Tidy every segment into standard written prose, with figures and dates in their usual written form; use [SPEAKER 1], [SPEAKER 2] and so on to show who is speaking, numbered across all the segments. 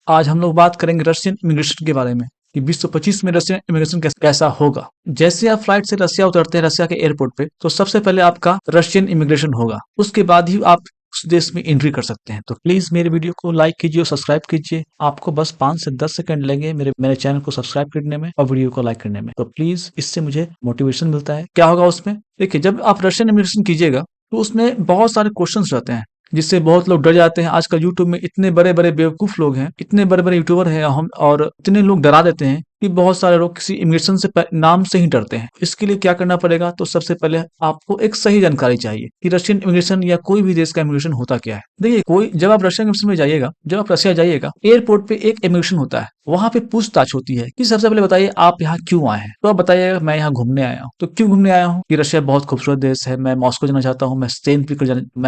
[SPEAKER 1] आज हम लोग बात करेंगे रशियन इमिग्रेशन के बारे में कि 2025 में रशियन इमिग्रेशन कैसा होगा। जैसे आप फ्लाइट से रसिया उतरते हैं, रसिया के एयरपोर्ट पे, तो सबसे पहले आपका रशियन इमिग्रेशन होगा। उसके बाद ही आप उस देश में एंट्री कर सकते हैं। तो प्लीज मेरे वीडियो को लाइक कीजिए और सब्सक्राइब कीजिए। आपको बस 5 से 10 सेकंड लेंगे मेरे मेरे चैनल को सब्सक्राइब करने में और वीडियो को लाइक करने में। तो प्लीज इससे मुझे मोटिवेशन मिलता है। क्या होगा उसमें? देखिए, जब आप रशियन इमिग्रेशन कीजिएगा तो उसमें बहुत सारे क्वेश्चंस रहते हैं जिससे बहुत लोग डर जाते हैं। आजकल यूट्यूब में इतने बड़े बड़े बेवकूफ लोग हैं, इतने बड़े बड़े यूट्यूबर हैं हम, और इतने लोग डरा देते हैं कि बहुत सारे लोग किसी इमिग्रेशन से नाम से ही डरते हैं। इसके लिए क्या करना पड़ेगा? तो सबसे पहले आपको एक सही जानकारी चाहिए कि रशियन इमिग्रेशन या कोई भी देश का इमिग्रेशन होता क्या है। देखिए, कोई जब आप रशियन इमिग्रेशन में जाइएगा, जब आप रशिया जाइएगा, एयरपोर्ट पे एक इमिग्रेशन होता है। वहां पे पूछताछ होती है कि सबसे पहले बताइए आप यहाँ क्यों आए हैं। तो आप बताइएगा मैं यहाँ घूमने आया हूँ। तो क्यों घूमने आया हूँ? कि रशिया बहुत खूबसूरत देश है, मैं मॉस्को जाना चाहता हूँ, मैं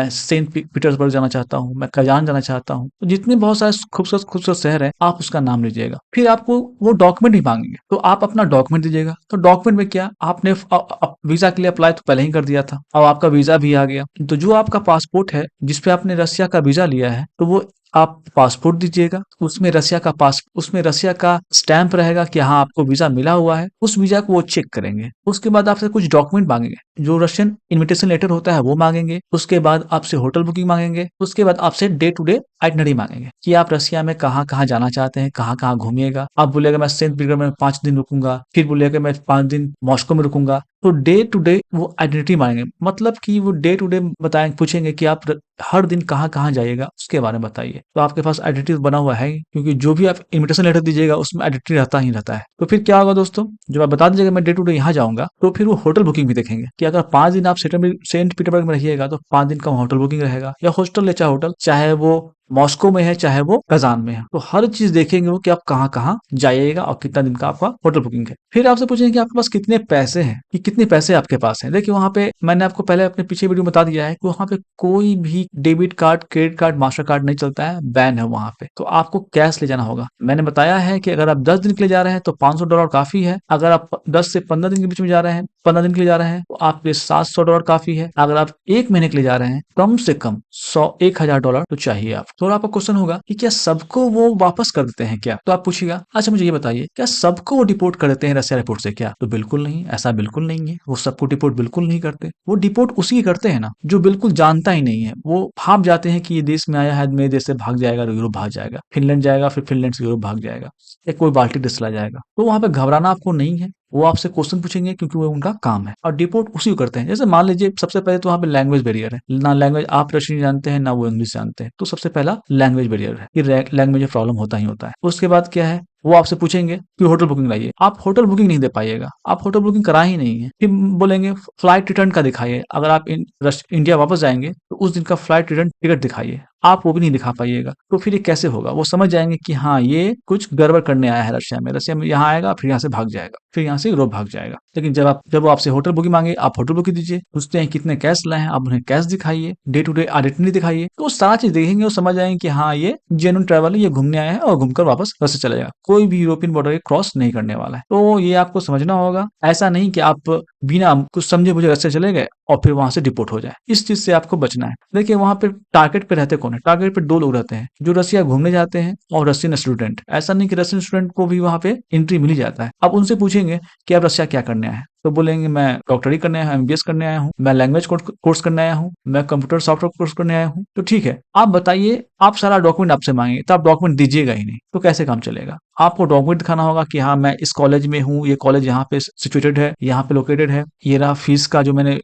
[SPEAKER 1] सेंट पीटर्सबर्ग जाना चाहता हूँ, मैं कजान जाना चाहता हूँ। तो जितने बहुत सारे खूबसूरत खूबसूरत शहर है, आप उसका नाम लीजिएगा। फिर आपको वो डॉक्यूमेंट ही मांगेंगे, तो आप अपना डॉक्यूमेंट दीजिएगा। तो डॉक्यूमेंट में क्या, आपने वीजा के लिए अप्लाई तो पहले ही कर दिया था, अब आपका वीजा भी आ गया। तो जो आपका पासपोर्ट है जिसपे आपने रशिया का वीजा लिया है, तो वो आप पासपोर्ट दीजिएगा। उसमें रसिया का स्टैंप रहेगा कि हाँ आपको वीजा मिला हुआ है। उस वीजा को वो चेक करेंगे। उसके बाद आपसे कुछ डॉक्यूमेंट मांगेंगे, जो रशियन इनविटेशन लेटर होता है वो मांगेंगे। उसके बाद आपसे होटल बुकिंग मांगेंगे। उसके बाद आपसे डे टू डे आइटनरी मांगेंगे कि आप रसिया में कहाँ कहाँ जाना चाहते हैं, कहाँ कहाँ घूमिएगा। आप बोलेगा मैं सेंट पीटर्सबर्ग में 5 दिन रुकूंगा, फिर बोलेगा मैं 5 दिन मॉस्को में रुकूंगा। तो डे टू डे वो आइडेंटिटी मांगेंगे, मतलब कि वो डे टू डे बताएंगे, पूछेंगे कि आप हर दिन कहाँ कहाँ जाइएगा उसके बारे में बताइए। तो आपके पास आइडेंटिटी बना हुआ है ही, क्योंकि जो भी आप इनविटेशन लेटर दीजिएगा उसमें आइडेंटिटी रहता ही रहता है। तो फिर क्या होगा दोस्तों, जब आप बता दीजिएगा मैं डे टू डे यहाँ जाऊंगा, तो फिर वो होटल बुकिंग भी देखेंगे कि अगर 5 दिन आप सेंट पीटर्सबर्ग में रहिएगा तो 5 दिन का होटल बुकिंग रहेगा, या हॉस्टल या चाहे होटल, चाहे वो मॉस्को में है चाहे वो कजान में है। तो हर चीज देखेंगे वो कि आप कहाँ कहाँ जाइएगा और कितना दिन का आपका होटल बुकिंग है। फिर आपसे पूछेंगे कि आपके पास कितने पैसे हैं, कि कितने पैसे आपके पास हैं। देखिए, वहां पे मैंने आपको पहले अपने पीछे वीडियो में बता दिया है कि वहां पे कोई भी debit card, credit card, master card नहीं चलता है, बैन है वहां पे। तो आपको कैश ले जाना होगा। मैंने बताया है कि अगर आप 10 दिन के लिए जा रहे हैं तो $500 काफी है। अगर आप 10 से 15 दिन के बीच में जा रहे हैं, 15 दिन के लिए जा रहे हैं, तो आपके $700 काफी है। अगर आप 1 महीने के लिए जा रहे हैं, कम से कम 1,000 $1,000 तो चाहिए आप। तो आपका क्वेश्चन होगा कि क्या सबको वो वापस कर देते हैं क्या? तो आप पूछिएगा अच्छा मुझे ये बताइए, क्या सबको वो डिपोर्ट कर देते हैं रसिया एयरपोर्ट से क्या? तो बिल्कुल नहीं, ऐसा बिल्कुल नहीं है। वो सबको डिपोर्ट बिल्कुल नहीं करते। वो डिपोर्ट उसी करते हैं ना जो बिल्कुल जानता ही नहीं है। वो भाप जाते हैं कि ये देश में आया है, मेरे देश से भाग जाएगा तो यूरोप भाग जाएगा, फिनलैंड जाएगा फिर फिनलैंड से यूरोप भाग जाएगा, या कोई बाल्टिक देश चला जाएगा। तो वहां पे घबराना आपको नहीं है। वो आपसे क्वेश्चन पूछेंगे क्योंकि वो उनका काम है, और डिपोर्ट उसी को करते हैं। जैसे मान लीजिए सबसे पहले तो वहाँ पे लैंग्वेज बैरियर है, ना लैंग्वेज आप रशियन जानते हैं ना वो इंग्लिश जानते हैं। तो सबसे पहला लैंग्वेज बैरियर है, कि लैंग्वेज में प्रॉब्लम होता ही होता है। उसके बाद क्या है, वो आपसे पूछेंगे कि होटल बुकिंग लाइए। आप होटल बुकिंग नहीं दे पाइएगा, आप होटल बुकिंग करा ही नहीं है। फिर बोलेंगे फ्लाइट रिटर्न का दिखाइए। अगर आप इंडिया वापस जाएंगे तो उस दिन का फ्लाइट रिटर्न टिकट दिखाइए, आप वो भी नहीं दिखा पाइएगा। तो फिर ये कैसे होगा? वो समझ जाएंगे कि हाँ ये कुछ गड़बड़ करने आया है रशिया में यहाँ आएगा फिर यहाँ से भाग जाएगा, फिर यहाँ से यूरोप भाग जाएगा। लेकिन जब वो आपसे होटल बुकिंग मांगे, आप होटल बुकिंग दीजिए। पूछते हैं कितने कैश लाए हैं, आप उन्हें कैश दिखाइए, डे टू डे आइडेंटिटी दिखाइए। तो वो सारा चीज देखेंगे और समझ जाएंगे कि हाँ ये जेन्युइन ट्रैवल है, ये घूमने आया है और घूमकर वापस घर से चला जाएगा। कोई भी यूरोपियन बॉर्डर क्रॉस नहीं करने वाला है। तो ये आपको समझना होगा। ऐसा नहीं कि आप बिना कुछ समझे मुझे रास्ते चले गए और फिर वहां से डिपोर्ट हो जाए। इस चीज से आपको बचना है। देखिए, वहां पे टारगेट पे रहते कौन है? टारगेट पे 2 लोग रहते हैं, जो रसिया घूमने जाते हैं और रशियन स्टूडेंट। ऐसा नहीं कि रशियन स्टूडेंट को भी वहां पे एंट्री मिल ही जाता है। आप उनसे पूछेंगे कि आप रसिया क्या करने आए हैं, तो बोलेंगे मैं डॉक्टरी करने आया हूँ, एमबीबीएस करने आया हूँ, मैं लैंग्वेज कोर्स करने आया हूँ, मैं कंप्यूटर सॉफ्टवेयर कोर्स करने आया हूँ। तो ठीक है, आप बताइए। आप सारा डॉक्यूमेंट आपसे मांगेंगे तो आप डॉक्यूमेंट दीजिएगा ही नहीं, तो कैसे काम चलेगा? आपको डॉक्यूमेंट दिखाना होगा कि हाँ मैं इस कॉलेज में हूँ, ये कॉलेज यहाँ पे सिचुएटेड है, यहाँ पे लोकेटेड है, ये रहा फीस का जो मैंने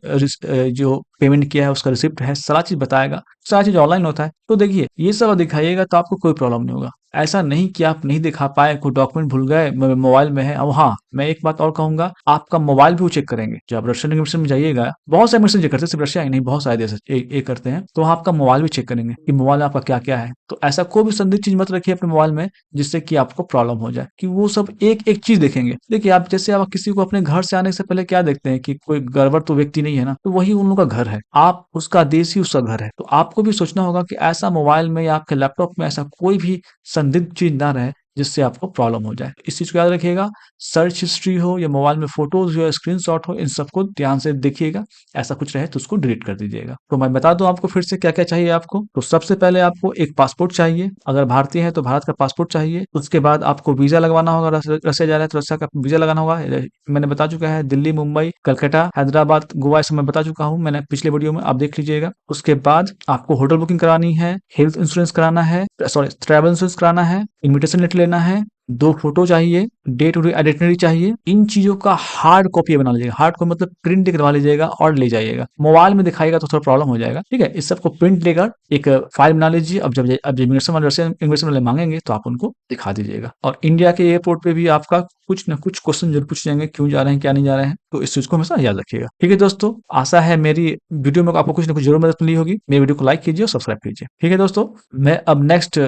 [SPEAKER 1] जो पेमेंट किया है उसका रिसिप्ट है। सारा चीज बताएगा, सारा चीज ऑनलाइन होता है। तो देखिए, ये सब दिखाइएगा तो आपको कोई प्रॉब्लम नहीं होगा। ऐसा नहीं कि आप नहीं दिखा पाए, कोई डॉक्यूमेंट भूल गए, मोबाइल में है। अब हाँ, मैं एक बात और कहूंगा, आपका मोबाइल भी वो चेक करेंगे। जब आप रशियन मिशन में जाइएगा, बहुत सारे मिशन चेक करते हैं, सिर्फ रशिया ही नहीं, बहुत सारे देश ये करते हैं। तो आपका मोबाइल भी चेक करेंगे कि मोबाइल में आपका क्या क्या है। तो ऐसा कोई भी संदिग्ध चीज मत रखिए अपने मोबाइल में जिससे कि आपको प्रॉब्लम हो जाए, कि वो सब एक एक चीज देखेंगे। देखिए, आप जैसे आप किसी को अपने घर से आने से पहले क्या देखते हैं कि कोई गड़बड़ तो व्यक्ति नहीं है ना, तो वही उन लोगों का घर है। आप उसका देश ही उसका घर है। तो आपको भी सोचना होगा कि ऐसा मोबाइल में या आपके लैपटॉप में ऐसा कोई भी संदिग्ध चीज ना रहे जिससे आपको प्रॉब्लम हो जाए। इस चीज को याद रखिएगा। सर्च हिस्ट्री हो या मोबाइल में फोटोज हो या स्क्रीनशॉट हो, इन सबको ध्यान से देखिएगा। ऐसा कुछ रहे तो उसको डिलीट कर दीजिएगा। तो मैं बता दूं आपको फिर से क्या क्या चाहिए आपको। तो सबसे पहले आपको एक पासपोर्ट चाहिए, अगर भारतीय है तो भारत का पासपोर्ट चाहिए। उसके बाद आपको वीजा लगवाना होगा, रसिया जा रहा है तो रसिया का वीजा लगाना होगा। मैंने बता चुका है, दिल्ली, मुंबई, कलकत्ता, हैदराबाद, गोवा, सब मैं बता चुका हूँ, मैंने पिछले वीडियो में, आप देख लीजिएगा। उसके बाद आपको होटल बुकिंग करानी है, हेल्थ इंश्योरेंस कराना है, सॉरी ट्रैवल इंश्योरेंस कराना है, इन्विटेशन लेटर लेना है, 2 फोटो चाहिए, डेट और आइडेंटिटी चाहिए। इन चीज़ों का हार्ड कॉपी बना लीजिएगा। हार्ड कॉपी मतलब प्रिंट करवा लीजिएगा और ले जाइएगा। मोबाइल में दिखाएगा तो थोड़ा प्रॉब्लम हो जाएगा, ठीक है? इस सबको प्रिंट लेकर एक फाइल बना लीजिए। अब जब इमिग्रेशन वाले रशियन इमिग्रेशन वाले मांगेंगे तो आप उनको दिखा दीजिएगा। और इंडिया के एयरपोर्ट पे भी आपका कुछ न कुछ क्वेश्चन जरूर पूछ जाएंगे, क्यों जा रहे हैं, क्या नहीं जा रहे हैं। तो इस चीज़ को हमेशा याद रखिएगा। ठीक है दोस्तों, आशा है मेरी वीडियो में आपको कुछ न कुछ जरूर मदद मिली होगी। मेरी वीडियो को लाइक कीजिए और सब्सक्राइब कीजिए। ठीक है दोस्तों, मैं अब नेक्स्ट